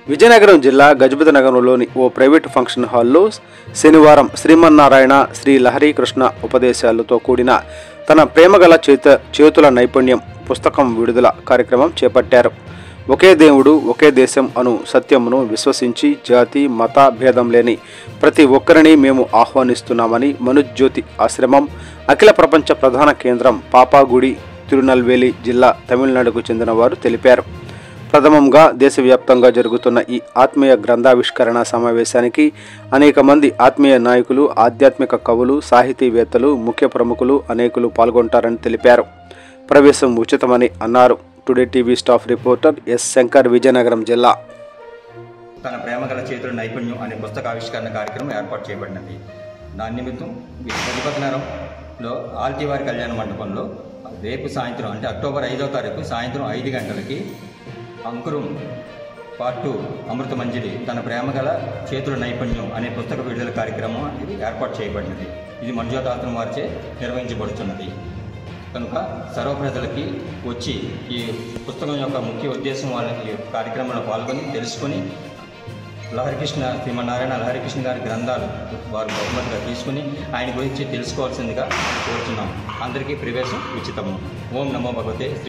విజయనగరం జిల్లా గజపతి నగరంలోని ఓ private function హాల్లో శనివారం శ్రీమన్నారాయణ శ్రీ లహరీ కృష్ణ ఉపదేశాలతో కూడిన తన ప్రేమగల చేతుల నైపుణ్యం పుస్తకం విడుదల కార్యక్రమం చేపట్టారు. ఒకే దేవుడు ఒకే దేశం అను సత్యమును విశ్వసించి జాతి మత భేదం లేని ప్రతి ఒక్కరిని మేము ఆహ్వానిస్తున్నామని మనుజ్యోతి ఆశ్రమం అఖిల ప్రపంచ ప్రధాన కేంద్రం పాపాగుడి తిరునల్వేలి జిల్లా తమిళనాడుకు చెందిన వారు తెలిపారు. ప్రథమంగా దేశవ్యాప్తంగా జరుగుతున్న ఈ ఆత్మీయ గ్రంథావిష్కరణ సమావేశానికి అనేక మంది ఆత్మీయ నాయకులు, ఆధ్యాత్మిక కవులు, సాహితీవేత్తలు, ముఖ్య ప్రముఖులు అనేకులు పాల్గొంటారని తెలిపారు. ప్రవేశం ఉచితమని అన్నారు. Today TV staff reporter yes Shankar, Vizianagaram జిల్లా. తన ప్రేమగల చేతుల నైపుణ్యం అనే పుస్తక ఆవిష్కరణ కార్యక్రమం ఏర్పాటు చేయబడినది. దాని నిమిత్తం గజపతి నగరంలో ఆల్టీవారి కళ్యాణ మండపంలో రేపు సాయంత్రం అంటే అక్టోబర్ 5వ తారీఖు సాయంత్రం 5 గంటలకి అంకురం పార్ట్ 2 అమృత మంజరి తన ప్రేమగల చేతుల నైపుణ్యం అనే పుస్తక విడుదల కార్యక్రమం ఇది ఏర్పాటు చేయబడినది. ఇది మనుజ్యోతి ఆశ్రమం వారిచే నిర్వహించబడుతున్నది. కనుక సర్వ ప్రజలకి వచ్చి ఈ పుస్తకం యొక్క ముఖ్య ఉద్దేశం వాళ్ళకి కార్యక్రమంలో పాల్గొని తెలుసుకొని లహరికృష్ణ శ్రీమన్నారాయణ లహరికృష్ణ గారి గ్రంథాలు వారు బహుమతిగా తీసుకుని ఆయన గురించి తెలుసుకోవాల్సిందిగా కోరుతున్నాం. అందరికీ ప్రవేశం ఉచితము. ఓం నమో భగవతే.